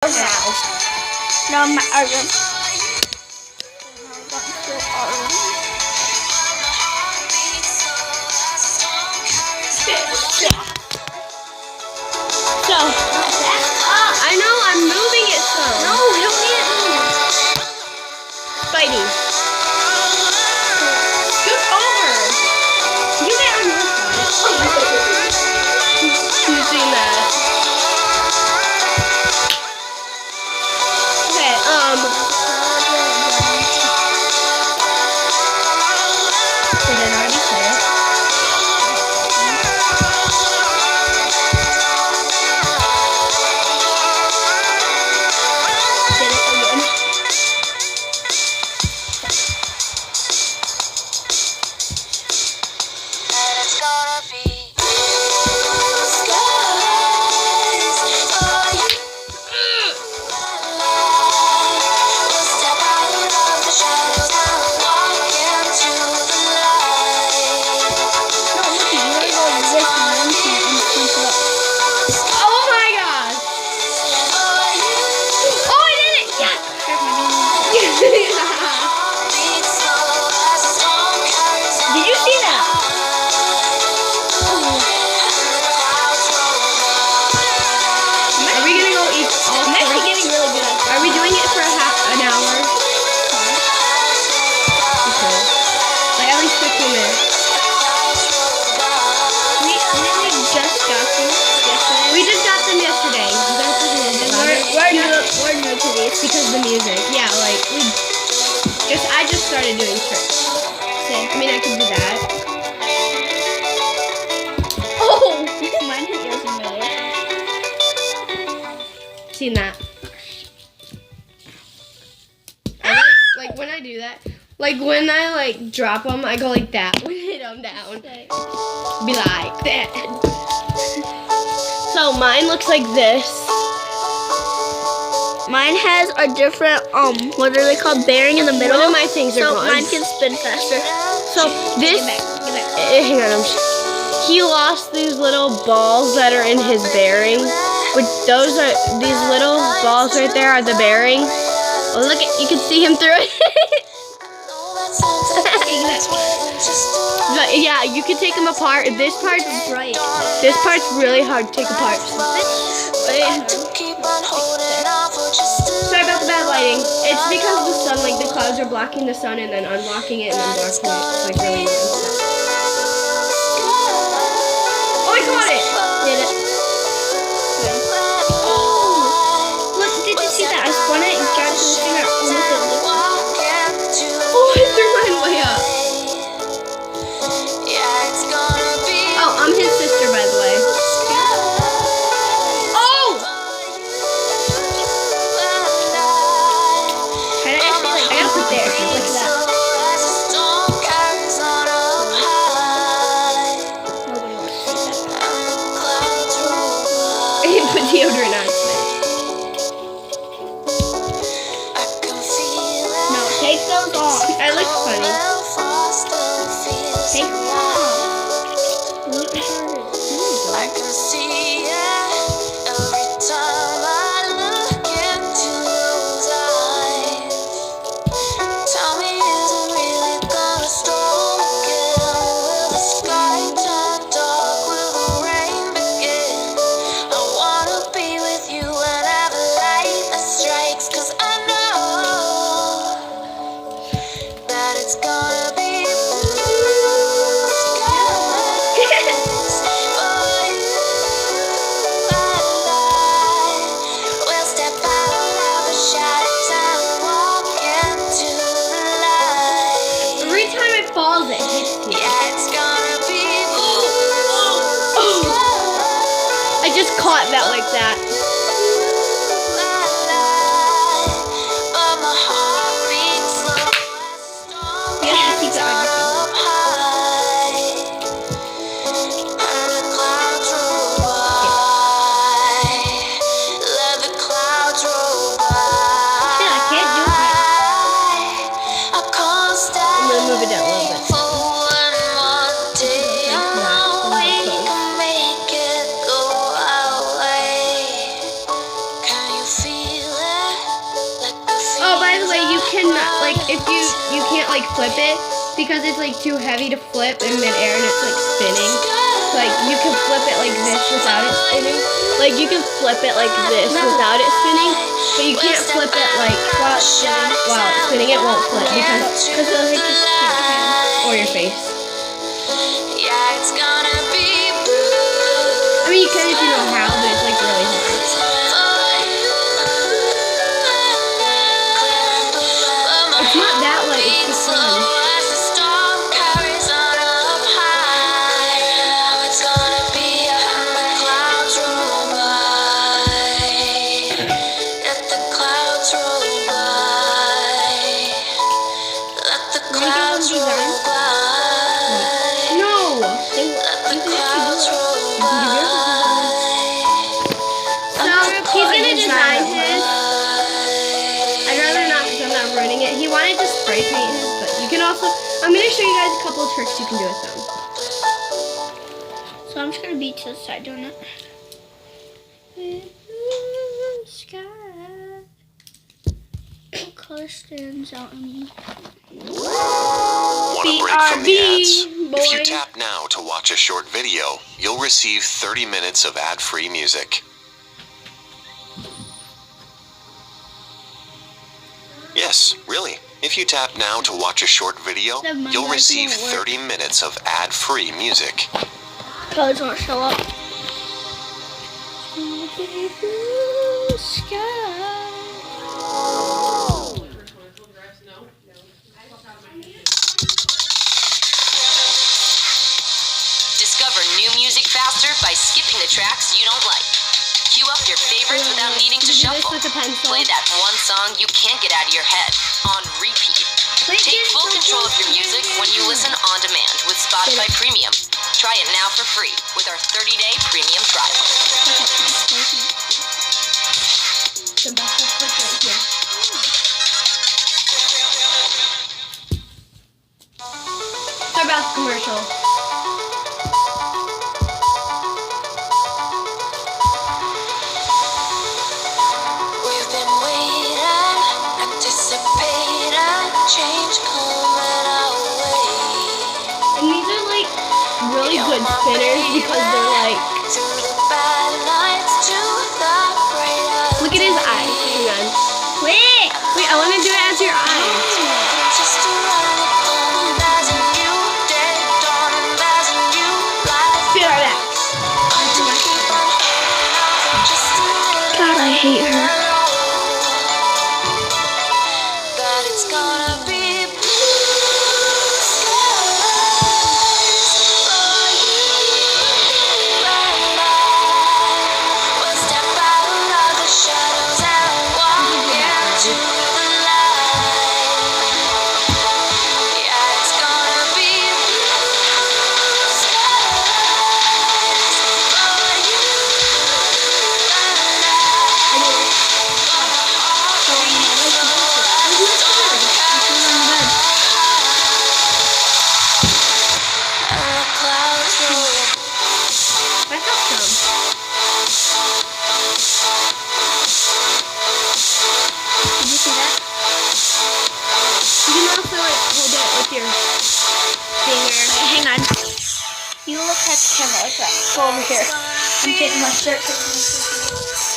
No, my orange. So, I know, I'm moving it some. no, you don't need it moved. Spidey. Scoot over. You get on your side. You've seen that. Okay, did I already say it? Did it again. Oh my gosh. Oh, I did it. Yeah. Did you see that? Are we gonna go eat all I'm actually four? getting really good at this. Are we doing it for an hour? Okay. Like at least 15 minutes. We just got these yesterday. We just got them yesterday. You guys listen to this louder? We're new to these. Because of the music. Yeah, like I just started doing tricks. Same. I mean, I could do that. Oh! Mine hit yours in midair. Seen that? Like when I do that, like when I like drop them, I go like that. When I hit them down, be like that. So mine looks like this. Mine has a different, what are they called? Bearing in the middle. One of my things are so gone. mine can spin faster. So this, Give it back. hang on, he lost these little balls that are in his bearing. Which these little balls right there are the bearing. Oh, look at, you can see him through it. But yeah, you can take them apart. This part's Right. really hard to take apart. Sorry about the bad lighting. It's because the sun, like the clouds are blocking the sun and then unblocking it and then blocking it. It's like really weird. Oh, I caught it! Did it? Look, did you see that? I spun it and got to the finger. Almost hit this. Oh, I threw mine way up. Oh, I'm his sister, by the way. Oh! Try to actually, like, I gotta put there. Like that. Nobody wants to see that. I didn't put deodorant on today. No, take those off. I look funny. Take them off. Look retarded. I can see it every time I look into those eyes. Tell me, is it really gonna storm again? Will the sky turn dark? Will the rain begin? I wanna be with you whenever lightning strikes, 'cause I know that it's gonna be Every time it falls, it hits me. I just caught that like that. You have to keep it on your finger. Shit, I can't do it. I'm gonna move it down a little bit. like if you can't like flip it because it's like too heavy to flip in midair and it's like spinning. So, like you can flip it like this without it spinning. Like you can flip it like this without it spinning, but you can't flip it like while it's spinning. While it's spinning, it won't flip because it'll hit your hand or your face. Yeah, it's gonna be blue. I mean, you can if you know how, but it's like really hard. It's not that light, it's just fun. He wanted to spray paint his, but you can also, I'm going to show you guys a couple of tricks you can do with them. So I'm just gonna be to the side doing it. Sky. What color stands out on me? Want a break from the ads? BRB, If you boy. tap now to watch a short video, you'll receive 30 minutes of ad-free music. Yes, really. If you tap now to watch a short video, you'll receive 30 minutes of ad-free music. Colors won't show up. Discover new music faster by skipping the tracks you don't like. Cue up your favorites without needing to You do this shuffle. with a pencil. Play that one song you can't get out of your head on repeat. Take full control of your music when you listen on demand with Spotify Premium. Try it now for free with our 30-day premium trial. The best is right here. Starbucks commercial. We've been waiting, anticipating change coming our way. And these are like really good spinners because they're like, Through the bad nights to the brighter look at his eyes. Hang on. Wait, I want to do it as your eyes. just around the corner, there's a new day dawning, there's a new life. Spin our back. To keep on holding on for just a little God, I hate her. but it's gonna be blue skies for you and I. We'll step out of the shadows and walk into the light. Yeah, it's gonna be blue skies for you and I. I got some. Did you see that? You can also like hold it with your finger. Hang on. You look at the camera like that. Go over here. I'm taking my shirt.